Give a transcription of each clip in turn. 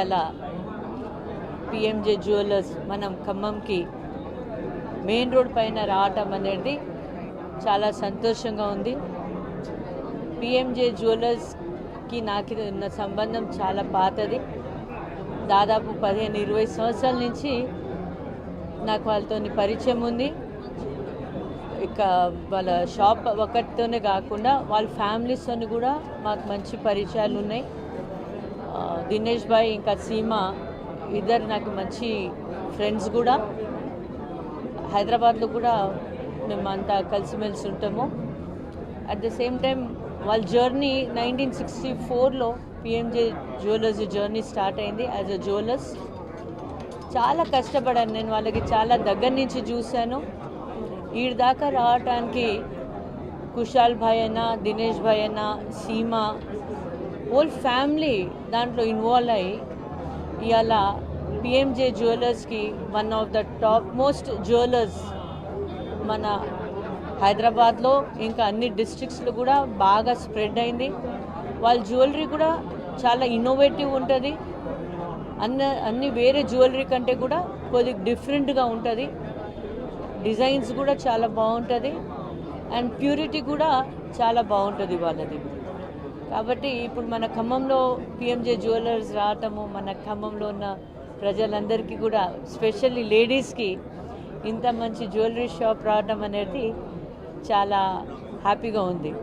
ఇవాళ PMJ jewellers మనం ఖమ్మంకి main road పైన రావటం అనేది చాలా సంతోషంగా ఉంది. పిఎంజే జ్యువెలర్స్కి నాకు ఉన్న సంబంధం చాలా పాతది. దాదాపు 15-20 సంవత్సరాల నుంచి నాకు వాళ్ళతో పరిచయం ఉంది. ఇక వాళ్ళ షాప్ ఒకటితోనే కాకుండా వాళ్ళ ఫ్యామిలీస్తో కూడా మాకు మంచి పరిచయాలు ఉన్నాయి. దినేష్ భాయ్ ఇంకా సీమా ఇద్దరు నాకు మంచి ఫ్రెండ్స్ కూడా. హైదరాబాద్లో కూడా మేమంతా కలిసిమెలిసి ఉంటాము. అట్ ద సేమ్ టైం వాళ్ళ జర్నీ 1964లో పిఎంజే జ్యువెలర్స్ జర్నీ స్టార్ట్ అయింది యాజ్ అ జ్యువెలర్స్. చాలా కష్టపడాను నేను, వాళ్ళకి చాలా దగ్గర నుంచి చూశాను. ఈడి దాకా రావటానికి కుషాల్ భాయ్ అయినా, దినేష్ భాయ్ అయినా, సీమా హోల్ ఫ్యామిలీ దాంట్లో ఇన్వాల్వ్ అయ్యి ఇవాళ పిఎంజే జ్యువెలర్స్కి one of the top most jewellers మన హైదరాబాద్లో ఇంకా అన్ని డిస్ట్రిక్ట్స్లో కూడా బాగా స్ప్రెడ్ అయింది. వాళ్ళ జ్యువెలరీ కూడా చాలా ఇన్నోవేటివ్ ఉంటుంది. అన్ని వేరే జ్యువెలరీ కంటే కూడా కొద్దిగా డిఫరెంట్గా ఉంటుంది. డిజైన్స్ కూడా చాలా బాగుంటుంది అండ్ ప్యూరిటీ కూడా చాలా బాగుంటుంది వాళ్ళది. కాబట్టి ఇప్పుడు మన ఖమ్మంలో పిఎంజే జ్యువెలర్స్ రావటము, మన ఖమ్మంలో ఉన్న ప్రజలందరికీ కూడా స్పెషల్లీ లేడీస్కి ఇంత మంచి జ్యువెలరీ షాప్ రావటం అనేది చాలా హ్యాపీగా ఉంది.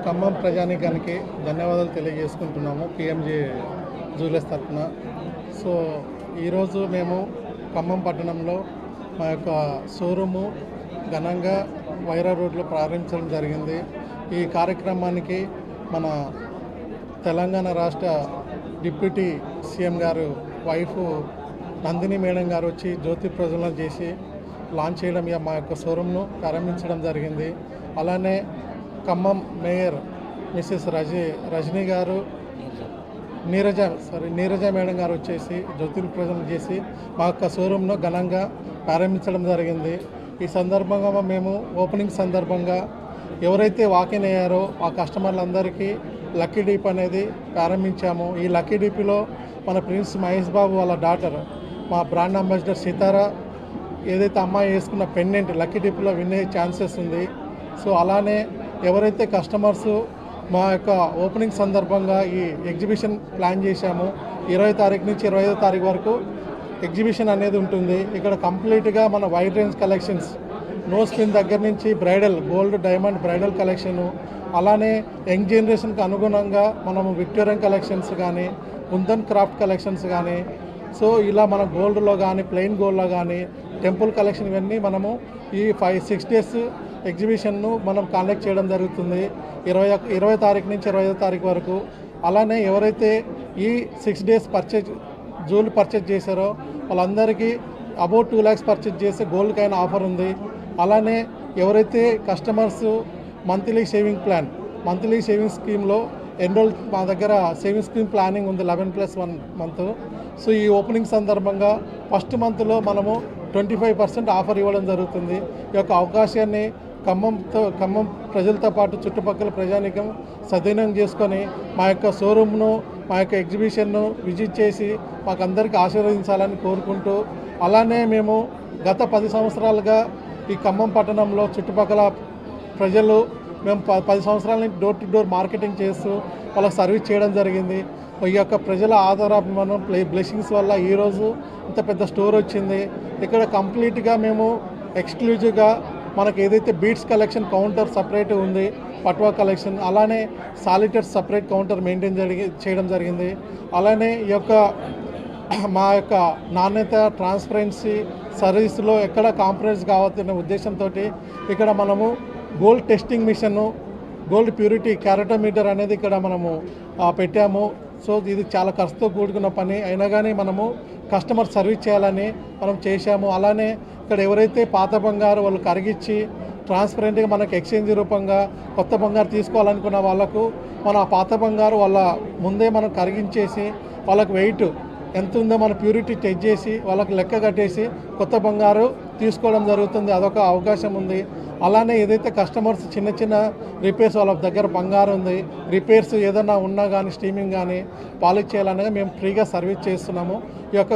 ఖమ్మం ప్రజానీకానికి ధన్యవాదాలు తెలియజేసుకుంటున్నాము పిఎంజే జ్యువెలర్స్ తరఫున. సో ఈరోజు మేము ఖమ్మం పట్టణంలో మా యొక్క షోరూము ఘనంగా వైరా రోడ్లో ప్రారంభించడం జరిగింది. ఈ కార్యక్రమానికి మన తెలంగాణ రాష్ట్ర డిప్యూటీ సీఎం గారు వైఫ్ నందిని మేడం గారు వచ్చి జ్యోతి ప్రజ్వలన చేసి లాంచ్ చేయడం మా యొక్క షోరూమ్ను ప్రారంభించడం జరిగింది. అలానే ఖమ్మం మేయర్ మిసెస్ రజనీ గారు నీరజ మేడం గారు వచ్చేసి జ్యోతి ప్రజ్వలన చేసి మా యొక్క షోరూమ్ను ఘనంగా ప్రారంభించడం జరిగింది. ఈ సందర్భంగా మేము ఓపెనింగ్ సందర్భంగా ఎవరైతే వాకిన్ అయ్యారో ఆ కస్టమర్లందరికీ లక్కీ డీప్ అనేది ప్రారంభించాము. ఈ లక్కీ డీప్లో మన ప్రిన్స్ మహేష్ బాబు వాళ్ళ డాటర్ మా బ్రాండ్ అంబాసిడర్ సితారా ఏదైతే అమ్మాయి వేసుకున్న పెండెంట్ లక్కీ డీప్లో వినే ఛాన్సెస్ ఉంది. సో అలానే ఎవరైతే కస్టమర్స్ మా యొక్క ఓపెనింగ్ సందర్భంగా ఈ ఎగ్జిబిషన్ ప్లాన్ చేశాము. 20 తారీఖు నుంచి 25వ తారీఖు వరకు ఎగ్జిబిషన్ అనేది ఉంటుంది. ఇక్కడ కంప్లీట్గా మన wide range collections nose pin దగ్గర నుంచి bridal gold diamond bridal collection, అలానే యంగ్ జనరేషన్కి అనుగుణంగా మనము విక్టోరియన్ కలెక్షన్స్ కానీ కుందన్ క్రాఫ్ట్ కలెక్షన్స్ కానీ సో ఇలా మన గోల్డ్లో కానీ ప్లెయిన్ గోల్డ్లో కానీ టెంపుల్ కలెక్షన్ ఇవన్నీ మనము ఈ 5-6 డేస్ ఎగ్జిబిషన్ను మనం కండక్ట్ చేయడం జరుగుతుంది 20 తారీఖు నుంచి 25వ తారీఖు వరకు. అలానే ఎవరైతే ఈ 6 డేస్ జ్యువెలరీ పర్చేజ్ చేశారో వాళ్ళందరికీ అబౌట్ 2 lakhs పర్చేజ్ చేస్తే గోల్డ్కైనా ఆఫర్ ఉంది. అలానే ఎవరైతే కస్టమర్స్ మంత్లీ సేవింగ్ స్కీమ్లో ఎన్రోల్ మా దగ్గర సేవింగ్ స్కీమ్ ప్లానింగ్ ఉంది 11+1 మంత్. సో ఈ ఓపెనింగ్ సందర్భంగా ఫస్ట్ మంత్లో మనము 25% ఆఫర్ ఇవ్వడం జరుగుతుంది. ఈ యొక్క అవకాశాన్ని ఖమ్మం ప్రజలతో పాటు చుట్టుపక్కల ప్రజానీకం సద్వినియోగం చేసుకొని మా యొక్క షోరూమ్ను మా యొక్క ఎగ్జిబిషన్ను విజిట్ చేసి మాకందరికీ ఆశీర్వదించాలని కోరుకుంటూ, అలానే మేము గత 10 సంవత్సరాలుగా ఈ ఖమ్మం పట్టణంలో చుట్టుపక్కల ప్రజలు మేము 10 సంవత్సరాల నుంచి డోర్ టు డోర్ మార్కెటింగ్ చేస్తూ వాళ్ళకి సర్వీస్ చేయడం జరిగింది. ఈ యొక్క ప్రజల ఆధారాభిమానం బ్లెస్సింగ్స్ వల్ల ఈరోజు ఇంత పెద్ద స్టోర్ వచ్చింది. ఇక్కడ కంప్లీట్గా మేము ఎక్స్క్లూజివ్గా మనకు ఏదైతే బీట్స్ కలెక్షన్ కౌంటర్ సపరేట్ ఉంది, పట్వా కలెక్షన్, అలానే సాలిటర్స్ సపరేట్ కౌంటర్ మెయింటైన్ చేయడం జరిగింది. అలానే ఈ యొక్క మా యొక్క నాణ్యత ట్రాన్స్పరెన్సీ సర్వీస్లో ఎక్కడ కాంప్రమైజ్ కావద్దనే ఉద్దేశంతో ఇక్కడ మనము గోల్డ్ టెస్టింగ్ మిషన్ను గోల్డ్ ప్యూరిటీ క్యారటోమీటర్ అనేది ఇక్కడ మనము పెట్టాము. సో ఇది చాలా ఖర్చుతో కూడుకున్న పని అయినా కానీ మనము కస్టమర్ సర్వీస్ చేయాలని మనం చేశాము. అలానే ఇక్కడ ఎవరైతే పాత బంగారు వాళ్ళు కరిగించి ట్రాన్స్పరెంట్గా మనకు ఎక్స్చేంజ్ రూపంగా కొత్త బంగారు తీసుకోవాలనుకున్న వాళ్ళకు మన పాత బంగారు వాళ్ళ ముందే మనం కరిగించేసి వాళ్ళకు వెయిట్ ఎంత ఉందో మన ప్యూరిటీ చెక్ చేసి వాళ్ళకి లెక్క కట్టేసి కొత్త బంగారు తీసుకోవడం జరుగుతుంది. అదొక అవకాశం ఉంది. అలానే ఏదైతే కస్టమర్స్ చిన్న రిపేర్స్ వాళ్ళ దగ్గర బంగారు ఉంది, రిపేర్స్ ఏదైనా ఉన్నా కానీ స్టీమింగ్ కానీ పాలిష్ చేయాలనేది మేము ఫ్రీగా సర్వీస్ చేస్తున్నాము. ఈ యొక్క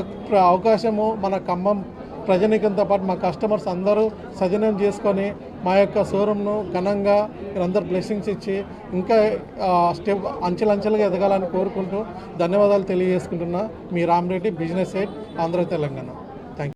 అవకాశము మన ఖమ్మం ప్రజానీకంతో పాటు మా కస్టమర్స్ అందరూ సద్వినియోగం చేసుకొని మా యొక్క షోరూమ్ను ఘనంగా మీరందరూ బ్లెస్సింగ్స్ ఇచ్చి ఇంకా అంచెలంచెలుగా ఎదగాలని కోరుకుంటూ ధన్యవాదాలు తెలియజేసుకుంటున్నా. మీ రామరెడ్డి, బిజినెస్ హెడ్, ఆంధ్ర తెలంగాణ.